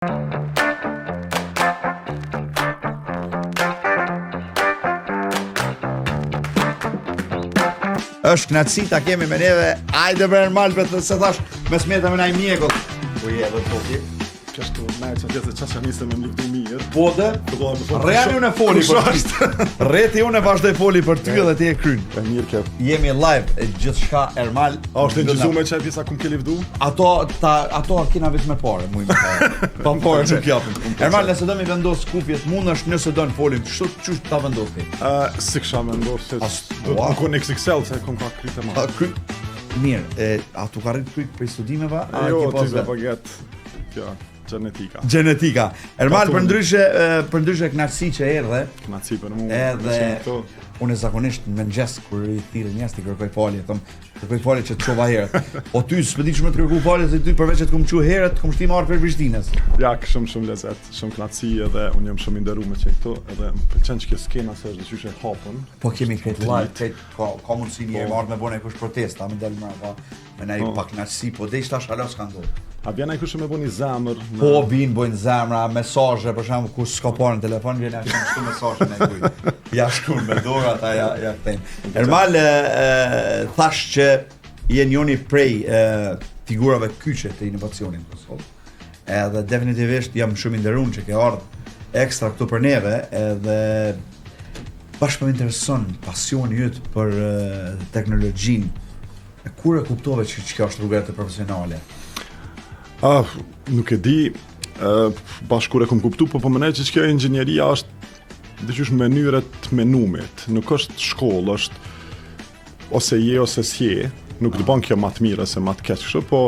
Është knatësi ta kemi me neve. Ajde bre Ermal, vetë se thash me smeta me naj mjekut. Po je edhe toki. Kështu najtë që atje çfarë nisëm me luftu mirë. Po dhe rreti unë foli për ty. Rreti unë vazhdoi foli për ty dhe ti e kryn. E mirë kjo. Jemi live e gjithçka Ermal. A është ngjizuar çaj pjesa kum ke luftu? Ato kena vetëm me parë, mua. Pa parë nuk japin. Ermal, nëse do mi vendos kupjet, mundesh nëse do të folim. Çu ta vendos ti? Si kisha vendosur se do të kon XXL se kom ka kritë më. Mirë, a tu ka rrit kryt për studimeve? Jo, ti do paget. Kjo. Genetika. Ermal, për ndryshe knatësi që erdhe. Knatësi për mua. Edhe unë zakonisht në mëngjes kur i thirrë njerëz ti kërkoj falje, them, kërkoj falje që të çova herët. O ty s'pedi shumë të kërkoj falje se ty përveç të kom çu herët, kom shtim marr për Prishtinës. Ja, shumë lezet, shumë knatësi edhe unë jam shumë i nderuar me këto, edhe më pëlqen që kjo skena se është dyshë hapën. Po kemi këtë live, ka mundësi një marrë me bënë kush protesta, më del më me nai pak knatësi, po dej tash hala s'ka ndodhur. A vjen ai kush më bëni zemër? Po vin bojnë zemra, mesazhe, për shembull kur s'ka parë në telefon vjen ashtu kështu mesazhe në kujt. Ja shkruan me dorë ata ja kthejnë. Ermal thash që je njëri prej figurave kyçe të inovacionit në Kosovë. Edhe definitivisht jam shumë i nderuar që ke ardhur ekstra këtu për neve, edhe bashkë më intereson pasioni yt për teknologjinë. E kur e kuptove që kjo është rruga e profesionale? Nuk e di, bashkë kur e kom kuptu, po mënej që kjo inxhinieria është dyqysh mënyre të menumit, nuk është shkollë, është ose je ose s'je, nuk të ban kjo matë mire se matë keq kështu, po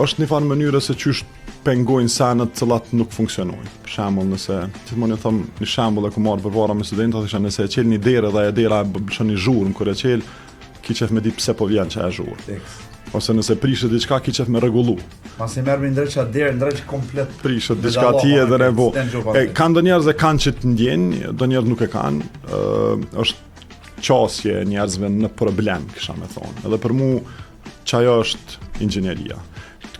është një farë mënyre se qysh pengojnë senet cilat nuk funksionojnë. Për shembull, nëse gjithmonë e them një shembull e ku marr përpara me studentët, thëshë nëse e qel një derë dhe e dera bën një zhurmë kur e qel, ki qef me di pse po vjen që e zhurmë. Ose nëse prishet diçka ki qef me rregullu. Pasi merr me ndërça derë, ndërç komplet. Prishet diçka tjetër e bo. Kanë ndonjëherë që kanë që të ndjenjë, ndonjëherë nuk e kanë. Është qasje e njerëzve në problem, kisha me thonë. Edhe për mua çajo është inxhinieria.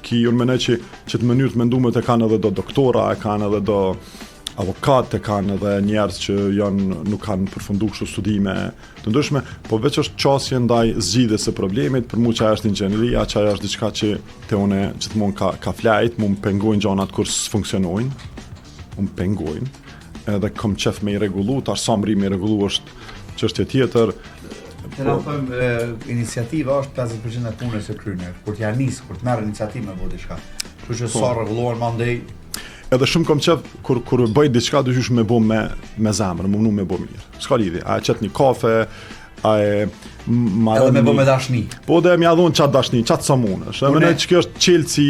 Ki unë mendoj që të mënyrë të menduar të kanë edhe do doktora, e kanë edhe do avokatë, kanë edhe njerëz që nuk kanë përfunduar kështu studime të ndryshme, po veç është qasje ndaj zgjidhjes së problemit, për mua çaja është inxhinieria, çaja është diçka që te unë gjithmonë ka flajt, më pengojnë gjanat kur s'funksionojnë, më pengojnë, edhe kam qef me i rregullu, tash sa mri me i rregullu është çështje tjetër. Të na thëmë, iniciativa është 50% e punës së kryer, kur t'ja nis, kur të merr iniciativë me bëj diçka. Kështu që sa rregullohen mandej. Edhe shumë kom qef kur bëj diçka dyqysh me bë me zemër, më me bë mirë. S'ka lidhje, a e qet një kafe, a e marrë edhe me bë me dashni. Po dhe m'ja dhon çat dashni, çat sa mundesh. E mendoj që kjo është çelësi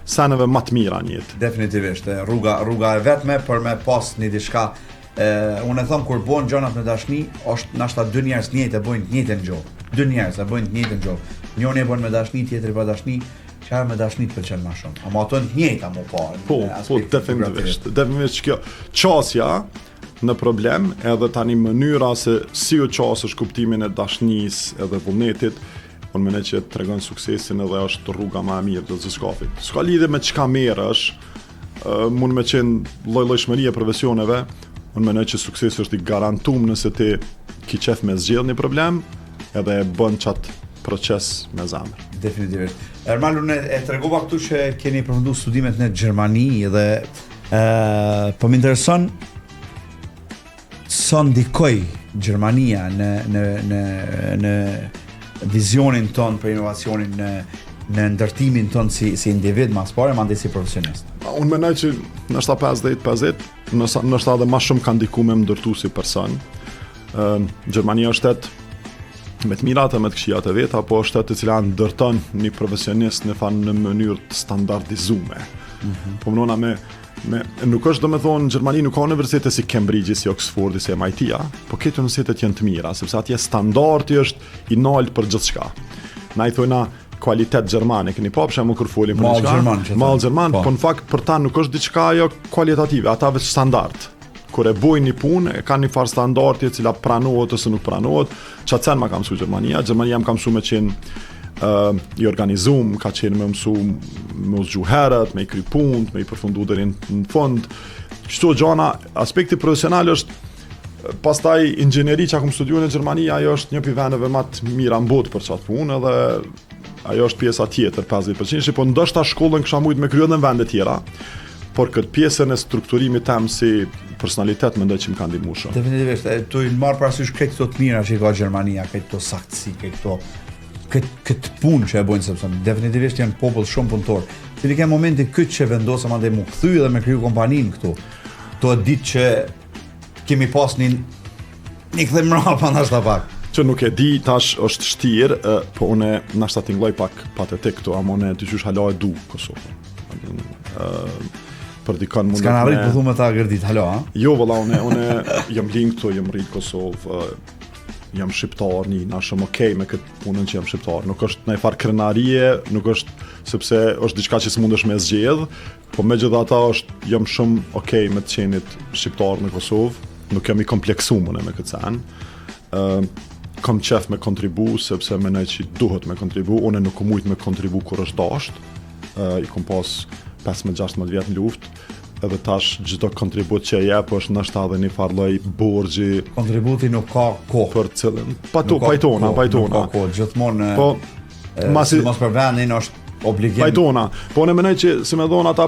saneve më të mira në jetë. Definitivisht, rruga e vetme për me pas një diçka. Unë e them kur bën gjonat me dashni, është nashta dy njerëz njëjtë e bëjnë të njëjtën gjë. Dy njerëz e bëjnë të njëjtën gjë. Njëri e bën me dashni, tjetri pa dashni. Çfarë me dashni të pëlqen më shumë? Ama ato të njëjta më parë. Po, definitivisht kjo qasja në problem, edhe tani mënyra se si u qasësh kuptimin e dashnisë edhe vullnetit, unë mendoj që tregon suksesin edhe është rruga më e mirë të zgjidhjeve. S'ka lidhje me çka merresh, mund me qenë lloj-llojshmëri e profesioneve, unë mendoj që suksesi është i garantuar nëse ti ke qef me zgjedh një problem edhe e bën çat proces me zemër. Definitivisht. Ermal, unë e tregova këtu që keni përfunduar studimet në Gjermani dhe po më intereson sa ndikoi Gjermania në vizionin ton për inovacionin në ndërtimin ton si individ mas pare, mandej si profesionist. Unë mendoj që nështë 50-50, nështë edhe ma shumë kanë ndikuar me më ndërtu si person. Gjermania është shtet me të mirat e me të këqijat e veta, po është e cila ndërton një profesionist në mënyrë të standardizume. Po mënona nuk është do me thonë, në Gjermani nuk ka universitete si Cambridge, si Oxford, si MIT-a, po këtë universitetet janë të mira, sepse atje standardi është i nalt për gjithçka. Na i thojna kvalitet gjermane, keni pa për shembull kur folim për diçka. Mall gjerman, po në fakt për ta nuk është diçka jo kualitative, ata vetë standard. Kur e bojnë një punë, e kanë një farë standardi e cila pranohet ose nuk pranohet. Çfarë ma ka mësuar Gjermania? Gjermania më ka mësuar me qenë i organizum, ka qenë me mësu me usgju herët, me i kry punt, me i përfundu deri në fund. Kështu gjana, aspekti profesional është pastaj inxhinieri që akum studiuar në Gjermani, ajo është një prej vendeve më të mira në botë për çat punë dhe ajo është pjesa tjetër 50%, po ndoshta shkollën kisha mujt me kryer në vende tjera, por këtë pjesën e strukturimit tam si personalitet mendoj që më ka ndihmuar shumë. Definitivisht, tu i marr parasysh këtë këto të mira që ka Gjermania, këto saktësi, këtë punë që e bojnë, sepse definitivisht janë popull shumë punëtor. Cili ka momenti këtë që vendosëm ande mu kthy dhe me kriju kompaninë këtu. To e ditë që kemi pas një këthej mrapa nashta pak. Që nuk e di, tash është shtirë, po une nashta t'ingloj pak patetik këtu, ama une të qysh hala e du Kosovën. Për dikon mundet me... S'kan arrit pëthu me ta gërdit, hala, ha? Jo, vëlla, une jam linë këtu, jam rritë Kosovë, jam shqiptar, na shumë okej me këtë punën që jam shqiptar. Nuk është në farë krenarie, nuk është sepse është diçka që s'mundesh me zgjedh, po megjithatë jam shumë okej me të qenit shqiptar në Kosovë, nuk jam i kompleksuar me këtë sen. Kam qef me kontribu, sepse menoj që duhet me kontribu, une nuk kom mujt me kontribu kur është dasht, i kom pas 15-16 vjet në luftë, edhe tash çdo kontribut që jep është ndoshta edhe një farë lloj borxhi. Kontributi nuk ka kohë. Për cilën pajtona. Nuk ka kohë, gjithmonë. Po mos për vendin është obligim. Pajtona. Po ne mendoj që si më thon ata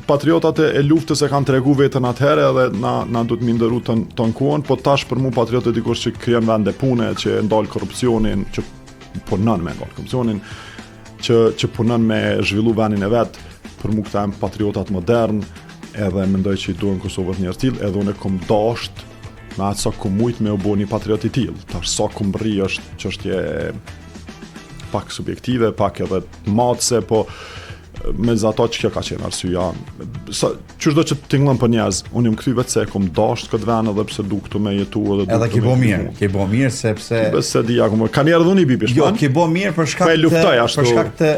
patriotat e luftës e kanë tregu veten atëherë edhe na duhet më ndëru ton kuon, po tash për mua patriotët dikush që krijon vende pune, që ndal korrupsionin, që punon me ndal korrupsionin, që punon me zhvillu vendin e vet. Për mu këta e patriotat modern, edhe mendoj që i duhen Kosovët njerëz tillë, edhe unë kom dasht me atë sa kom mujt me u bo një patriot i tillë. Tash sa kom rri është çështje pak subjektive, pak edhe matse, po me zato që kjo ka qenë arsyeja. Çdo që tingëllon për njerëz, unë jam kthy vetë se kom dasht këtë vend edhe pse du këtu me jetu edhe ke bo mirë sepse besë di ka një ardhuni bibish. Jo, ke bo mirë për shkak të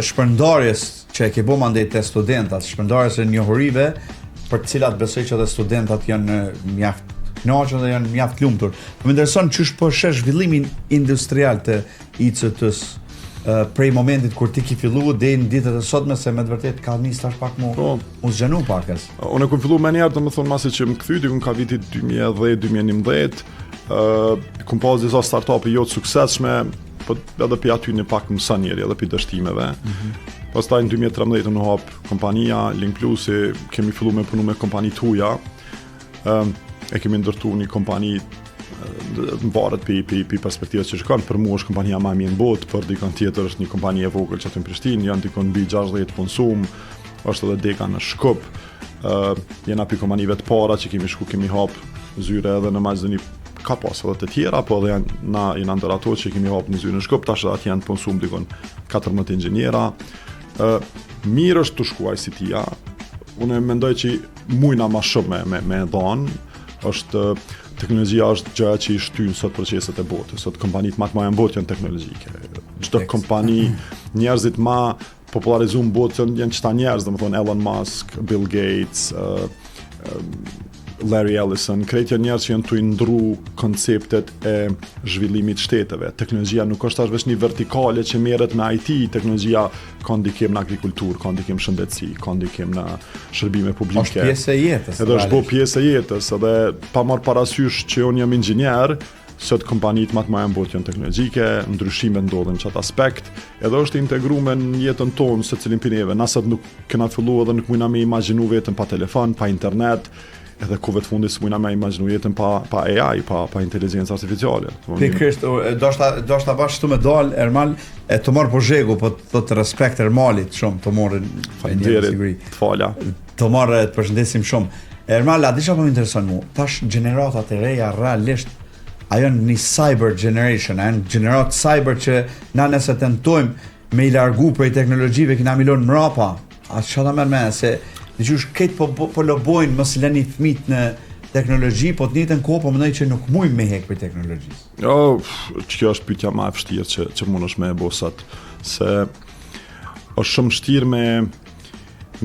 shpërndarjes që e ke bo mandej të studentat, shpërndarjes e njohurive për të cilat besoj që edhe studentat janë mjaft kënaqur dhe janë mjaft lumtur. Më intereson çysh po shesh zhvillimin industrial të ICT-s prej momentit kur ti ke filluar deri në ditët e sotme, se me të vërtet ka nis tash pak mu zgjenu pakës. Unë kam filluar më herë, domethënë masi që më kthy dikun ka vitit 2010-2011, kom pas disa startup-e jo të suksesshme, po edhe për aty në pak mëson njëri edhe për dështimeve. Pastaj në 2013 në hap kompania Link Plus, kemi filluar me punu me kompani tuja. E kemi ndërtu një kompani varet për perspektivës që shkon. Për mua është kompania më e mirë në botë, për dikon tjetër është një kompani e vogël që aty në Prishtinë, janë dikon mbi 60 konsum, është edhe deka në Shkup. Jena për kompanive të para që kemi hap zyre edhe në Maqedoni. Ka pas edhe të tjera, po edhe janë ndër ato që kemi hapë në zyrë në Shkup, tash aty janë konsum dikon 14 inxhiniera. Mirë është të shkuaj si tia. Unë mendoj që mujna ma shumë me dhanë, është teknologjia është gjëja që i shtyn sot proceset e botës. Sot kompanitë më të mëdha në botë janë teknologjike. Çdo kompani, njerëzit më popularizuar në botë janë çta njerëz, domethënë Elon Musk, Bill Gates, Larry Ellison, krejt janë njerëz që janë të ndru konceptet e zhvillimit shteteve. Teknologjia nuk është ashtu vetëm një vertikale që merret me IT, teknologjia ka ndikim në agrikulturë, ka ndikim në shëndetësi, ka ndikim në shërbime publike. Është pjesë e jetës. Edhe është pjesë e jetës, edhe pa marr parasysh që unë jam inxhinier, sot kompanitë më të mëdha në botë janë teknologjike, ndryshime ndodhin në çat aspekt, edhe është integruar në jetën tonë secilin prej neve. Na sot nuk kena filluar edhe nuk mundna me imagjinu veten pa telefon, pa internet. Edhe ku vetë fundis mujna me imagjinu jetën pa AI, pa inteligencë artificiale. Pikërisht, do shta bashkë të me dalë, Ermal, e të morë për zhegu, po të respekt Ermalit shumë, të morë Faleminderit, të falja. Të morë të përshëndesim shumë. Ermal, a di që po më intereson mu, tash generatat e reja realisht, ajo një cyber generation, ajo një generat cyber që na nëse tentojmë me i largu për i teknologjive, kina milon mrapa, a që ta mërë me, se Dikush këtë po lobojnë mos lëni fëmijët në teknologji, po të njëjtën kohë po mendoj që nuk mujmë me hek për teknologjisë. Kjo është pyetja më e vështirë që mundesh me e bo sot, se është shumë vështirë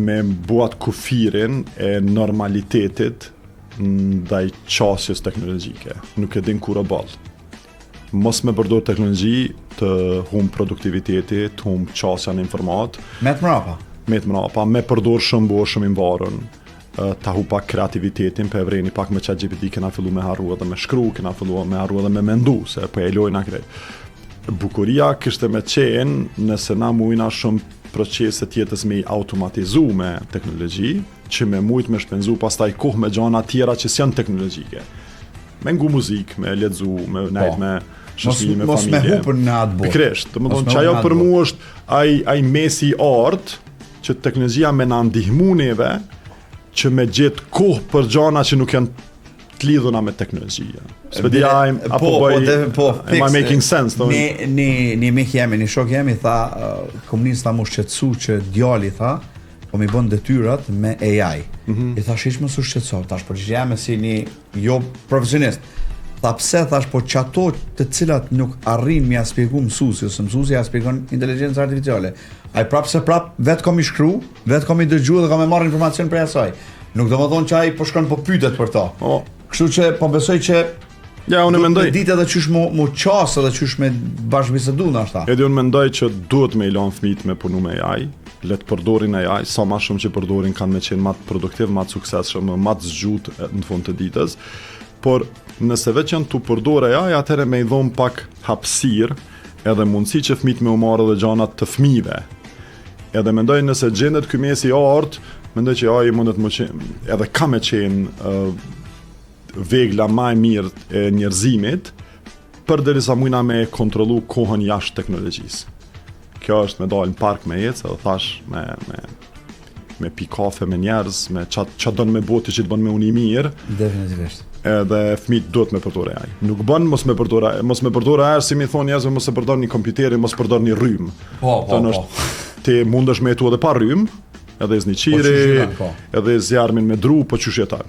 me buat kufirin e normalitetit ndaj qasjes teknologjike. Nuk e din kur o ball. mos me përdor teknologji të humb produktiviteti, të humb qasja në informat. Me të mrapa, me përdor shumë i mbarën, ta hu pak kreativitetin, për evreni pak me ChatGPT kena fillu me harru edhe me shkru, kena fillu me harru edhe me mendu, se për e lojna krejt. Bukuria kishte me qenë nëse na mujna shumë proceset jetës me i automatizu me teknologji, që me mujt me shpenzu pastaj kohë me gjana tjera që s'janë teknologjike. Me ngu muzik, me ledzu, me nejt me shoqëri, me familje. Mos me hupën në atë botë. Pikërisht, të më thonë që ajo për mu është ai mesi art që teknologjia me na ndihmu neve që me gjetë kohë për gjana që nuk janë të lidhuna me teknologjia. S'pëdia am I making sense? Një mik jemi, një shok jemi, tha, komunista mu shqetsu që djali, tha, po mi bën detyrat me AI. I thash ish më su shqetso, tash përgjigje jemi si një jo profesionist. Tha pse, thash, po që ato të cilat nuk arrin mi a spjegu mësusi, ose mësusi a spjegon inteligencë artificiale. Ai prap se prap, vetë kom i shkru, vetë kom i dëgju dhe kam e marrë informacion prej asaj. Nuk do më thonë që ai po shkon po pytet për to. Kështu që po besoj që ja, unë mendoj ditë edhe qysh mu qasë edhe qysh me bashkëbisedu nashta. Edhe unë mendoj që duhet me i lanë fëmijët me punu me AI, le të përdorin AI, sa ma shumë që përdorin kanë me qenë matë produktiv, matë suksesshëm, matë zgjut në fund të ditës. Por nëse veç janë të përdor AI, atëherë me i dhomë pak hapësirë edhe mundësi që fëmijët me u marrë dhe gjanat të fëmijëve. Edhe mendoj nëse gjendet ky mesi art, mendoj që AI mundet më qenë, edhe ka me qenë vegla ma e mirë e njerëzimit, përderisa mujna me kontrollu kohën jashtë teknologjisë. Kjo është me dalë në park me ecë, edhe thash me pi kafe me njerëz, me qa don me boti që të bën me unë i mirë. Definitivisht. Edhe fëmijët duhet me përdor AI. Nuk bën mos me përdor AI, si mi thonë njerëzve mos e përdor një kompjuteri, mos përdor një rrymë. Po. Ti mundesh me jetu edhe pa rrymë, edhe zni qiri, edhe zjarmin me dru, po qysh jeton.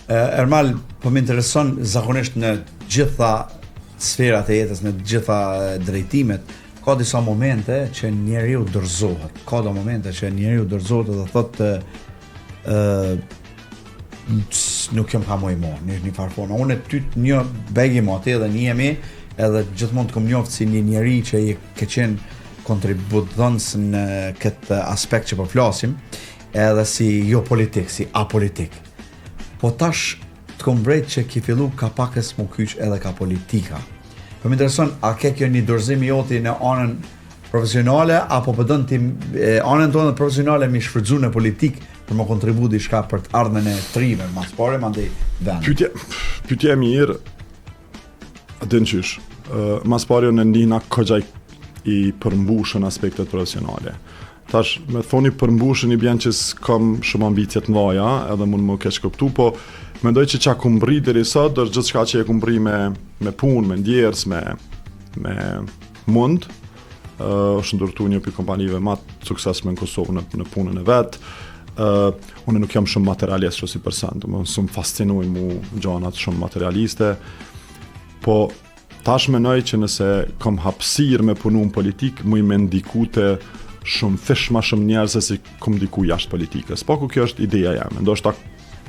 Ermal, po më intereson zakonisht në gjitha sferat e jetës, në gjitha drejtimet, ka disa momente që njeriu dorëzohet. Ka do momente që njeriu dorëzohet dhe thotë nuk jam ka më i mo, një farfona. Unë ty një begi mo atë edhe një jemi, edhe gjithmonë të kom njoftë si një njeri që i ke qenë kontributdhënës në këtë aspekt që po flasim, edhe si jo politik, si apolitik. Po tash të kom brejt që ki fillu ka pakës më kyç edhe ka politika. Po më intereson, a ke kjo një dorëzim joti në anën profesionale, apo pëdën ti anën tonë profesionale mi shfrytzu në politik për më kontribu diçka për të ardhmen e trive, mas pare, ma ndej vend. Pytje e mirë, adin qysh, mas pare në ndihna këgjaj i përmbushën aspektet profesionale. Tash, me thoni përmbushën i bjen që s'kam shumë ambicjet në vaja, edhe mund më keq këptu, po mendoj që qa kumbri deri sot, dërë gjithë shka që e kumbri me punë, me ndjerës, me mund, është ndërtu një për kompanive ma të suksesme në Kosovë në punën e vetë. Unë nuk jam shumë materialist që si person, më shumë fascinuj mu gjanat shumë materialiste, po tash menoj që nëse kam hapësir me punu në politik, mu i me ndikute shumë fish ma shumë njerëz se si kom diku jashtë politikës. Po ku kjo është ideja jam, ndoshta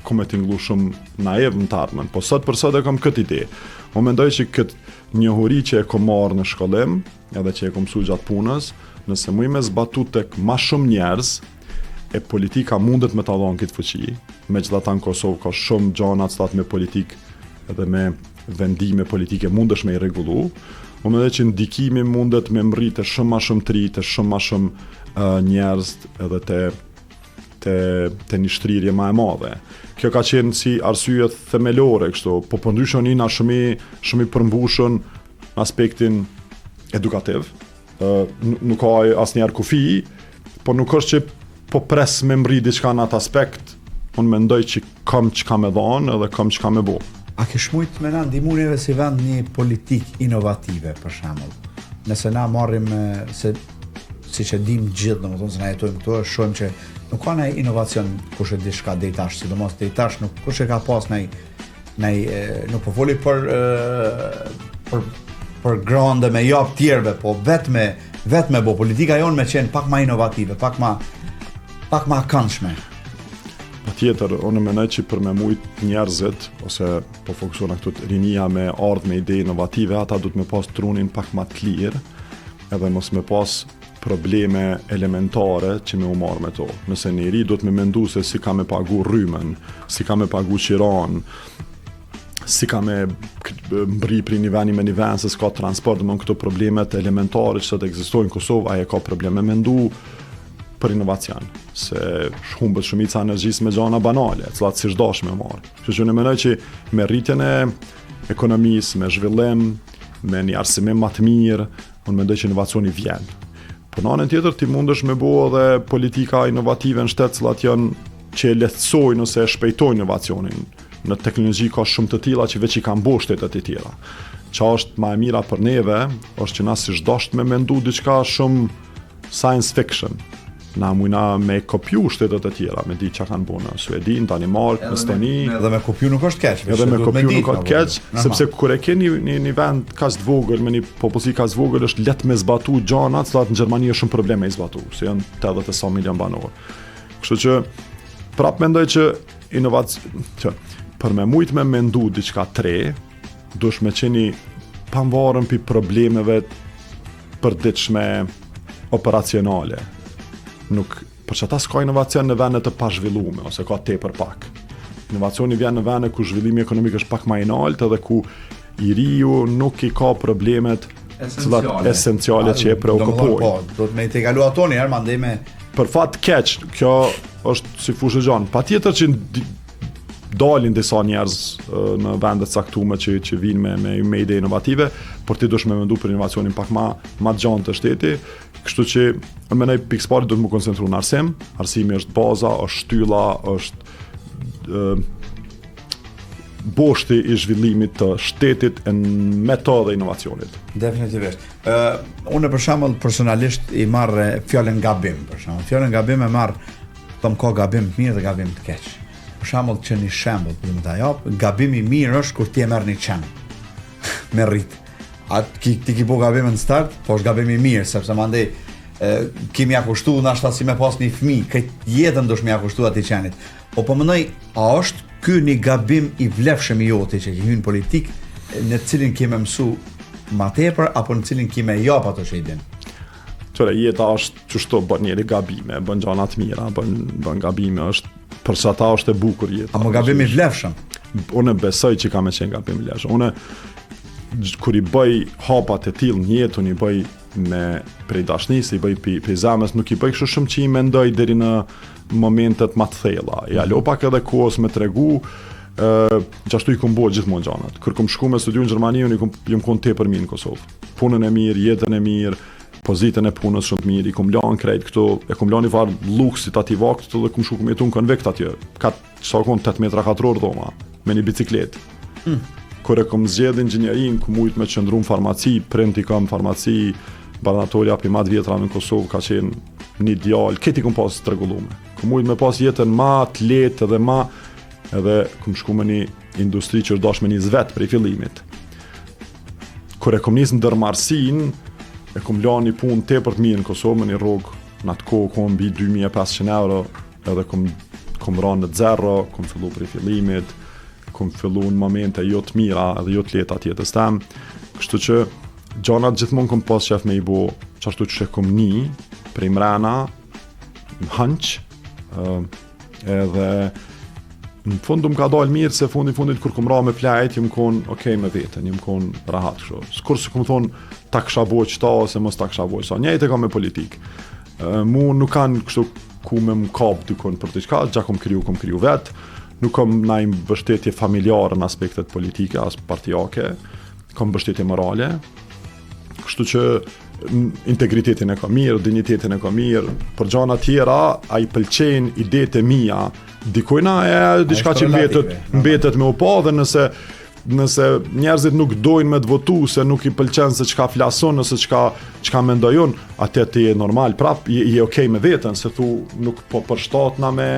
kom e tinglu shumë naiv në tarmen, po sot për sot e kom këtë ide. Mo mendoj që këtë njohuri që e kom marrë në shkollim, edhe që e kom mësu gjatë punës, nëse mu i me zbatu tek ma shumë njerëz, e politika mundet me ta dhonë këtë fuqi, me që ta në Kosovë ka shumë gjanat stat me politik edhe me vendime politike mundesh me i regullu, mo mendoj që ndikimi mundet me mritë shumë ma shumë tri, të shumë ma shumë njerëz edhe të një shtrirje ma e madhe. Kjo ka qenë si arsye themelore kështu, po përndyshon ina shumë i përmbushën aspektin edukativ. Nuk ka asnjëherë kufi, po nuk është që po pres me mri diçka në atë aspekt, unë mendoj që kam çka me dhanë edhe kam çka me bo. A ke shmujt me na ndihmu neve si vend një politik inovative, për shembull? Nëse na marrim se si që dim gjithë, domethënë se na jetojmë këtu, shohim që nuk ka ndonjë inovacion kush e di çka deri tash, sidomos deri tash nuk kush e ka pas nuk po foli për grande me jap tjerëve, po vetëm bo politika jonë me qenë pak më inovative, pak më këndshme. tjetër, unë mendoj që për me mujt njerëzit, ose po fokusona këtu të rinia me ardhë me ide inovative, ata du të me pas trunin pak ma të lirë, edhe mos me pas probleme elementare që me u marrë me to. Nëse njeri do të me mendu se si ka me pagu rrymen, si ka me pagu qiran, si ka me mbri pri një veni me një ven, se s'ka transport, dhe këto problemet elementare që të ekzistojnë në Kosovë, aje ka probleme me mendu për inovacion, se humbet shumica energjisë me gjana banale, cilat si shdash me marrë. Kështu që unë mendoj që me rritjen e ekonomisë, me zhvillim, me një arsimim më të mirë, unë mendoj që inovacioni vjen. Për në anën tjetër, ti mundesh me bo edhe politika inovative në shtet, cilat janë që e lehtësojnë ose e shpejtojnë inovacionin. Në teknologji ka shumë të tilla që veç i kanë bo shtetet e tjera. Qa është ma e mira për neve, është që na si shdash me mendu diçka shumë science fiction. Na mujna me kopju shtetet e tjera, me di që kanë bo në Suedi, në Danimark, në Estoni. Edhe me kopju nuk është keq. Edhe me kopju nuk është keq, sepse kur e ke një vend kaq të vogël, me një popullsi kaq të vogël, është lehtë me zbatu gjana, cilat në Gjermani është shumë probleme me zbatu, se janë 80 milion banor. Kështu që prap mendoj që për me mujt me mendu diçka tre, dush me qeni pavarur pi problemeve përditshme operacionale. Nuk, për që ata s'ka inovacion në vende të pazhvillume, ose ka tepër pak. Inovacioni vjen në vende ku zhvillimi ekonomik është pak më i lartë edhe ku i riu nuk i ka problemet esenciale që e preokupojnë. Po, do të me i te kalu ato njerë, mandej me... Për fat keq, kjo është si fushë gjanë. Pa tjetër që dalin disa njerëz në vendet caktume që vinë me ide inovative, por ti dush me mendu për inovacionin pak ma gjanë të shteti. Kështu që mendoj pikëpari do të më koncentru në arsim. Arsimi është baza, është shtylla, është boshti i zhvillimit të shtetit e metodë inovacionit. Definitivisht. Unë për shembull personalisht i marr fjalën gabim, për shembull. Fjalën gabim e marr, thom ka gabim të mirë dhe gabim të keq. Për shembull që një shembull për më ta jap, gabimi i mirë është kur ti e merr një qen me rrit. Ti ki bo gabimin në start, po është gabimi i mirë, sepse mandej kimi ja kushtu nashta si me pas një fëmijë, këtë jetën dosh me ja kushtu atij qenit. Po mendoj, a është ky një gabim i vlefshëm i joti që ke hyrë në politik, në cilin kemë mësu ma tepër apo në cilin kemë jap ato që i din? Qëre, jeta është qështu bën njeri gabime, bën gjana të mira, bën gabime, është për që ata është e bukur jeta. A më gabim i vlefshëm? Unë besoj që ka me qenë gabim i vlefshëm. Unë kur i bëj hapat e tillë në jetë, unë i bëj me prej dashnisë, i bëj prej zemrës, nuk i bëj kështu shumë që i mendoj deri në momentet më të thella. Ja lo pak edhe kohës me tregu, gjashtu i kom bo gjithmonë gjanat. Kur kom shku me studiu në Gjermani, unë jam kon tepër mirë në Kosovë. Punën e mirë, jetën e mirë, pozitën e punës shumë të mirë, i kom lanë krejt këtu, e kom lanë i varë luksit ati vakt dhe kom shku kom jetu në konvekt atje. Ka sa kon 8 metra katror dhoma, me një bicikletë. Kur e kom zgjedh inxhinierin, ku mujt me qëndru në farmaci, print i kam farmaci, barnatorja për matë vjetra në Kosovë ka qenë një djallë, këti kom pas të regullume. Ku mujt me pas jetën ma të letë edhe kom shku me një industri që është dash me një zvet prej fillimit. Kur e kom nisë në dërmarsin, e kom lanë një punë tepër të mirë në Kosovë, me një rrugë, në atë kohë kom bi 2500 euro, edhe kom ranë në zero, kom fillu prej fillimit, kom fillu në momente jo të mira edhe jo të leta tjetës tem. Kështu që gjanat gjithmonë kom pas qef me i bo qashtu që kom një prej mrena, më hënq, edhe në fundu më ka dalë mirë se fundit kur kom ra me plajt, jëm kon okej me vetën, jëm kon rahat kështu. Skur se kom thonë ta kësha bo qëta ose mos ta kësha bo qëta. Njejt e ka me politik. Mu nuk kanë kështu ku me më kap dykon për të qka, gja kom kriju vetë. Nuk kam najmë mbështetje familjare në aspektet politike, as partijake, kam mbështetje morale, kështu që integritetin e ka mirë, dignitetin e ka mirë, për gjana tjera, a i pëlqen idetë e mija, dikujna e diçka që mbetet me u pa, dhe nëse njerëzit nuk dojnë me të votu, se nuk i pëlqen se çka flason, nëse çka mendojon, atë ti je normal, prap je okej me veten, se thu nuk po përshtatna me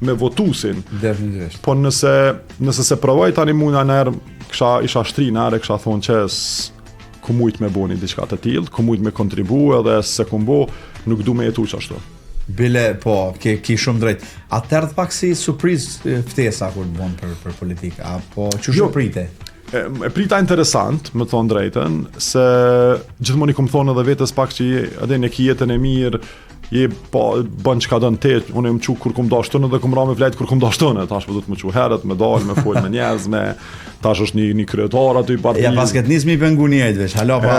votusin. Definitivisht. Po nëse se provoj tani muna nërë, isha shtri nërë, kisha thonë që ku mujt me boni diçka të tillë, ku mujt me kontribu edhe se ku mbo, nuk du me jetu qashtu. Bile, po, ki shumë drejt. A tërë pak si surprizë ftesa kur të bon për politikë, apo që shumë prite? E prita interesant, më thonë drejten, se gjithmonë i kom thonë edhe vetës pak që edhe në jetën e mirë, je bën çka don ti, unë më çu kur kum dashton edhe kum ra me vlejt kur kum dashton, tash po do të më çu herët, me dal, me fol me njerëz, me tash është një kryetar aty pa. Ja basketnizmi pengunit veç, hala pa.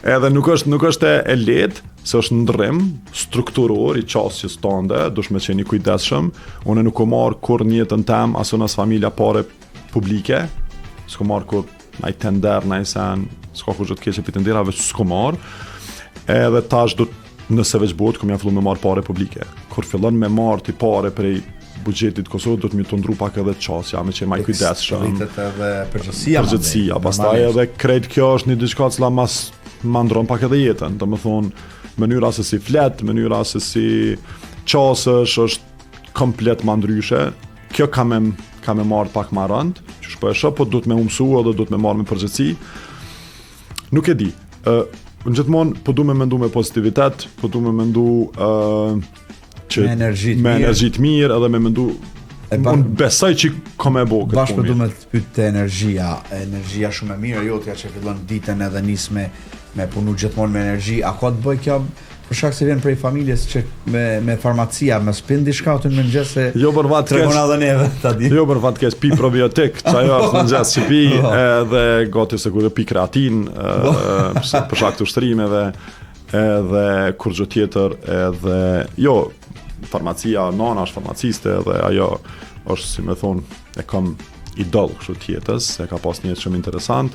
Edhe nuk është e lehtë, se është ndrrim strukturor i qasjes tënde, dush me qenë i kujdesshëm. Unë nuk kam marr kur në jetën tim as unë as familja pare publike, s'kam marr kur ai tender, ai san, s'ka kur të keqë për tenderave, s'kam marr. Edhe tash do nëse veç bëhet, kom ja fillu me marr pare publike. Kur fillon me marr ti pare prej buxhetit Kosovës, do të më të ndru pak edhe qasja, me që më i kujdesshëm. Rritet edhe përgjithësia. Pastaj edhe krejt kjo është një diçka që ma ndron pak edhe jetën, domethënë mënyra se si flet, mënyra se si qasësh është komplet ma ndryshe. Kjo ka me marr pak ma rënd, që shpo e shë, po du të me umësu edhe du të me marr me përgjithësi. Nuk e di. Në gjithmonë, po du me mendu me pozitivitet, po du me mendu me energji të mirë, edhe me mendu unë besoj që ka me bo këtë bashkë du me të pyet të energjia shumë e mirë, jotja që fillon ditën edhe nis me punu gjithmonë me energji, a ka të bëj kjo për shkak se vjen prej familjes që me farmacia, me spin diçka aty në mëngjes se tregon edhe neve ta di. Jo për fat keq pi probiotik, çajo është në mëngjes që pi, edhe gati se kur pi kreatin, për shkak të ushtrimeve, edhe kur gjë tjetër, edhe jo farmacia, nana është farmaciste dhe ajo është, si me thonë, e kam idol kështu tjetës, e ka pas një shumë interesant,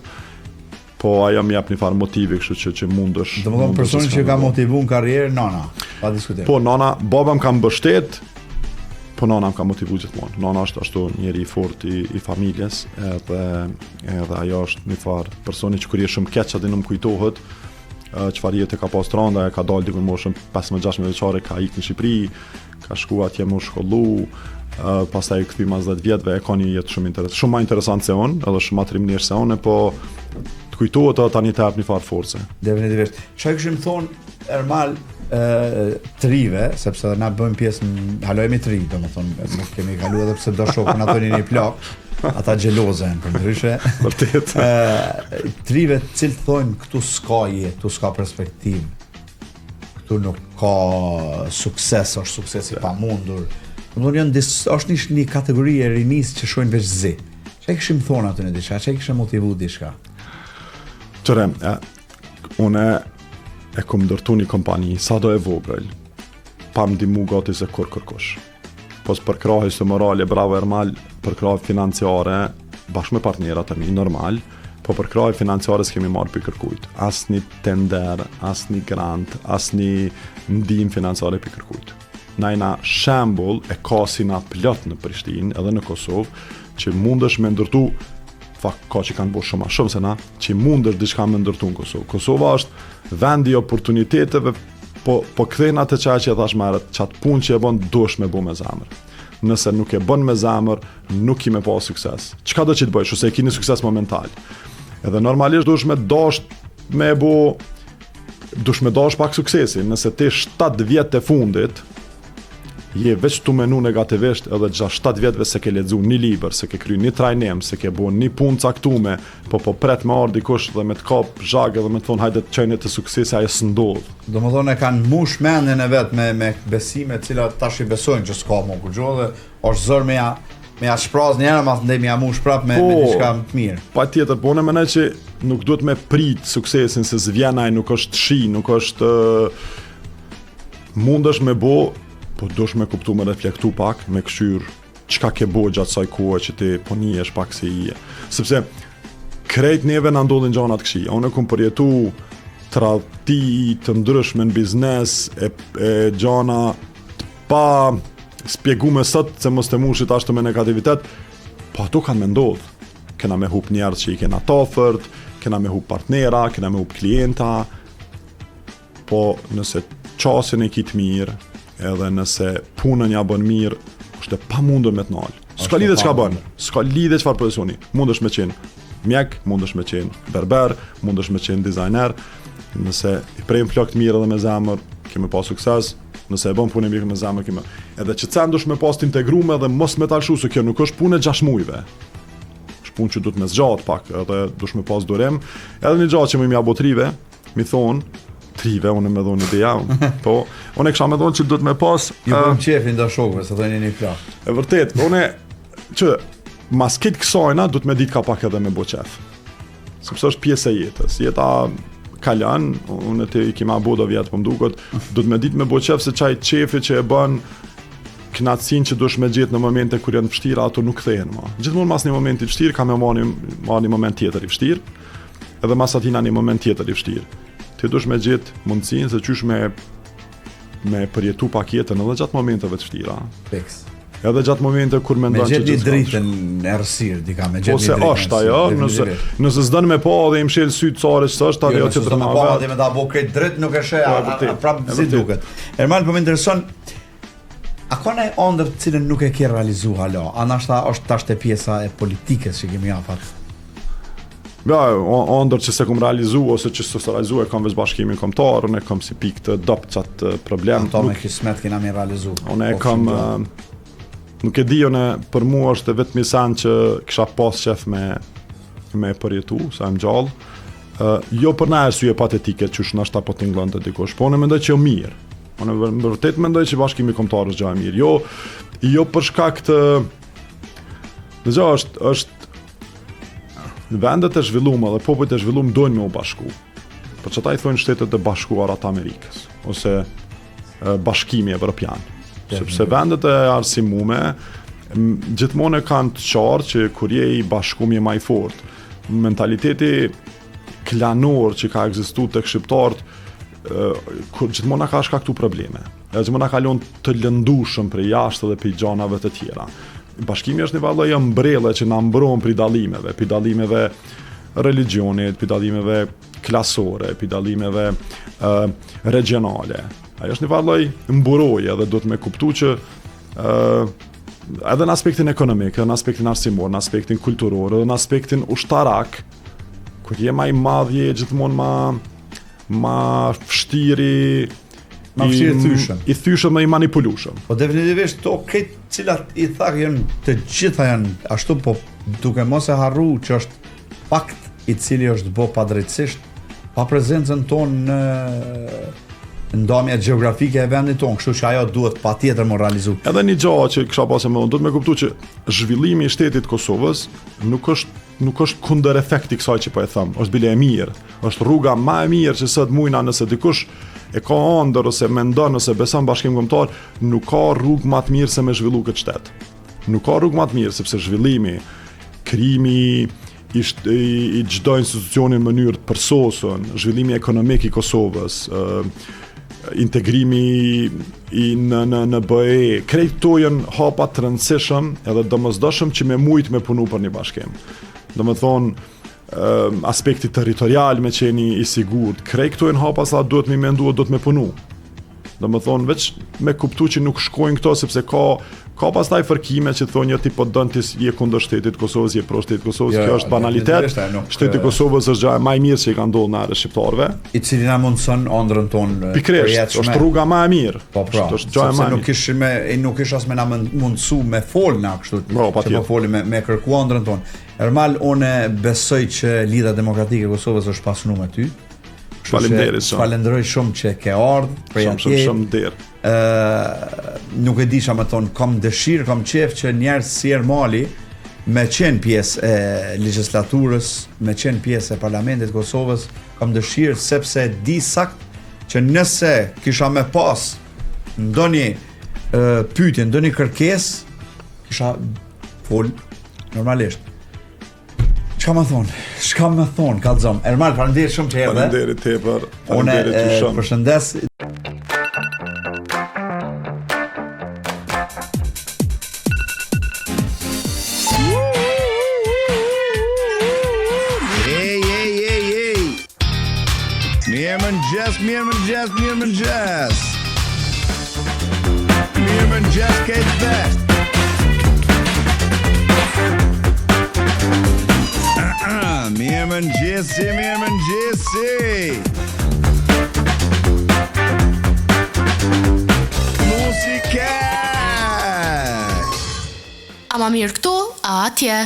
po ajo më jep një farë motivi kështu që mundesh. Domethënë personi që ka motivu në karrierë, nana, pa diskutim. Po nana, baba më ka mbështet, po nana më ka motivu gjithmonë. Nana është ashtu njeri i fortë i familjes, edhe ajo është një farë personi që kur je shumë keq aty nuk kujtohet, çfarë jetë ka pas tranda, ka dalë diku në moshën 15-16 vjeçare, ka ikë në Shqipëri, ka shkuar atje më shkollu, pastaj u kthye mas 10 vjetëve, e ka një jetë shumë ma interesant se unë, edhe shumë ma trimënirë se unë, po të kujtohet edhe tani të jap një farë force. Definitivisht. Çfarë kishim thonë Ermal të rive, sepse na bëjmë pjesë halojemi të ri, domethënë nuk kemi kaluar edhe pse do shokun ato në një plak. Ata xhelozen për ndryshe. Vërtet. Trive cilë thonë këtu s'ka jetë, këtu s'ka perspektivë. Këtu nuk ka sukses, është sukses i pamundur. Domethënë është një kategori e rinisë që shohin veç zi. Çfarë kishim thonë aty në diçka? Çfarë kishim motivu diçka? Tëre, unë e kom ndërtu një kompani, sa do e vogël, pa më dimu gati se kur kërkosh. Pos për krahës të morale, bravo Ermal, për krahë financiare, bashkë me partnerat e mi, normal, po për krahë financiare s'kemi marrë për kërkujt. As një tender, as një grant, as një ndim financiare për kërkujt. Najna shembull e kasina plot në Prishtinë, edhe në Kosovë, që mundesh me ndërtu, ka që kanë bërë shumë se na, që mundesh diçka me ndërtu në Kosovë. Kosova është vendi i oportuniteteve, po kthejnë atë që e thash merët, që atë punë që e bën dush me bu me zamër. Nëse nuk e bën me zamër, nuk i me pa sukses. Çka do që të bëjsh, ose e kini sukses momental. Edhe normalisht dush me dash pak suksesin. Nëse ti 7 vjetë e fundit, je veç të menu negativisht edhe gjatë 7 vjetëve se ke lexu një libër, se ke kry një trajnim, se ke bo një punë caktume, po pret me ardhi kush dhe me të kap zhag edhe me të thonë hajde të qenit të suksesi ajo s'ndodh. Domethënë e kanë mush mendjen e vet me besime të cilat tash i besojnë që s'ka më kurrë dhe është zër me ja shpraz një herë mas ndej me ja mush prap me diçka të mirë. Patjetër, po unë mendoj që nuk duhet me prit suksesin se s'vjen ai, nuk është shi, nuk është mundesh me bo, po dush me kuptu, me reflektu pak, me këshyr çka ke bo gjatë saj kohë që ti po njihesh pak se ije. Sepse krejt neve na ndodhin gjana të këqija. Unë kam përjetu tradhti të ndryshme në biznes, e gjana të pa spjegume sot se mos të mushit ashtu me negativitet, po ato kanë me ndodh. Kena me hup njerëz që i kena tofërt, kena me hup partnera, kena me hup klienta, po nëse qasin e kitë mirë, edhe nëse punën ja bën mirë, është e pamundur me të nalë. S'ka lidhje çka bën, s'ka lidhje çfarë profesioni. Mundesh me qenë mjek, mundesh me qenë berber, mundesh me qenë dizajner. Nëse i prejmë flokë të mirë edhe me zemër, kemi pa sukses, Nëse e bën punën mirë me zemër kimë. Edhe që ca ndosh me pas të integruar dhe mos me talshu se kjo nuk është punë 6 muajve. Është punë që duhet me zgjat pak, edhe dush me pas durim. Edhe një gjatë që më mja botrive, mi thon, trive, unë më dhon ideja. Po, unë kisha më thonë që duhet me pas Ju bëm qefin da shokëve, se thoni një plak. E vërtet, unë që mas këtë kësajna duhet me ditë ka pak edhe me bo qef. Sepse është pjesë e jetës. Jeta kalan, unë të i kima bodo vjetë për mdukot, duhet me ditë me bo qef se qaj qefi që e bën knatësin që dush me gjithë në momente kur janë vështira, ato nuk kthehen ma. Gjithmonë mas një moment i vështirë, ka me marrë një moment tjetër i vështirë, edhe mas atina një moment tjetër i vështirë. Ti dush me gjithë mundësin se qysh me përjetu pak jetën edhe gjatë momenteve të vështira. Fiks. Edhe gjatë momente kur mendon që gjithë dritën e rësirë, dika me gjithë dritën. Po se është ajo, nëse s'dën me pa dhe i mshel sytë care që është, ajo që të rëma vetë. Nëse me ta bo krejt dritë nuk e shë, prapë zi duket. Ermal, për më intereson, a ka ne ondër cilën nuk e ke realizu hala? A nashta është tash të pjesa e politikës që kemi afat? Ja, ondër që se kom realizu, ose që se realizu e kam veç bashkimin kombëtar, unë e kam si pikë të dopë qatë problem. Ato me kismet kena mi realizu. Unë e kam... Nuk e di, për mua është vetëm san që kisha pas qef me përjetu, sa më gjallë. Jo për na arsye patetike që është nashta po t'inglon të dikush, po unë mendoj që jo mirë. Unë vërtet mendoj që bashkimi kombëtar është gjë e mirë. Jo për shkak të... Dhe gjë është vendet e zhvilluara dhe popujt e zhvilluar dojnë me u bashku. Për çata i thonë Shtetet e Bashkuara të Amerikës ose Bashkimi Evropian. Sepse vendet e arsimume gjithmonë kanë të qartë që kur je i bashkuar je më i fortë. Mentaliteti klanor që ka ekzistuar tek shqiptarët gjithmonë ka shkaktuar probleme. Gjithmonë ka lënë të lëndueshëm për jashtë dhe për gjanave të tjera. Bashkimi është një vallë mbrelle që na mbron për dallimeve religionit, për dallimeve klasore, për dallimeve regionale. Ajo është një vallë mburoje dhe duhet me kuptu që edhe në aspektin ekonomik, edhe në aspektin arsimor, në aspektin kulturor, edhe në aspektin ushtarak, kur je ma i madhje, gjithmonë ma vështiri, i thyshëm dhe i manipulushëm. Po definitivisht to këtë cilat i thak të gjitha janë ashtu, po duke mos e harru që është fakt i cili është bo padrejtësisht pa prezencën tonë në ndamja gjeografike e vendit tonë, kështu që ajo duhet patjetër më realizu. Edhe një gjë që kisha pasur më vonë, duhet me kuptu që zhvillimi i shtetit Kosovës nuk është kundër efekti kësaj që po e them, është bile e mirë, është rruga më e mirë që sot mujna nëse dikush e ka ëndër ose mendon ose beson bashkim kombëtar, nuk ka rrugë më të mirë se me zhvillu këtë shtet. Nuk ka rrugë më të mirë sepse zhvillimi, krijimi i çdo institucioni në mënyrë të përsosur, zhvillimi ekonomik i Kosovës, integrimi në BE, krejt to janë hapa të rëndësishëm edhe domosdoshëm që me mujt me punu për një bashkim. Domethënë aspekti territorial me qeni i sigurt, krejt këto janë hapa sa duhet me mendu, duhet me punu. Domethënë veç me kuptu që nuk shkojnë këto sepse ka pastaj fërkime që thonë jo ti po don ti je kundër shtetit Kosovës, je pro shtetit Kosovës, kjo është banalitet. Shteti Kosovës është gjë më e mirë që i ka ndodhur në arë shqiptarëve. I cili na mundson ëndrrën tonë. Pikërisht, është rruga më e mirë. Po pra, është gjë më e mirë. Nuk kish as me na mundsu me fol na kështu. Po foli me kërku ëndrrën tonë. Ermal, unë besoj që Lidha Demokratike e Kosovës është pasunu me ty. Faleminderit. Falenderoj shumë që ke ardhur për atje. Shumë der. Nuk e disha më thonë, kam dëshirë, kam qef që njerëz si Ermali me qenë pjesë e legjislaturës, me qenë pjesë e parlamentit Kosovës, kam dëshirë sepse di sakt që nëse kisha me pas ndonjë pyetje, ndonjë kërkesë, kisha fol normalisht. Çka më thon, kallzom. Ermal, faleminderit shumë që erdhe. Faleminderit tepër. Faleminderit shumë. Unë përshëndes. Mirëmëngjes këtë best. Mirëmëngjesi. muzike. A ma mirë këtu, a atje.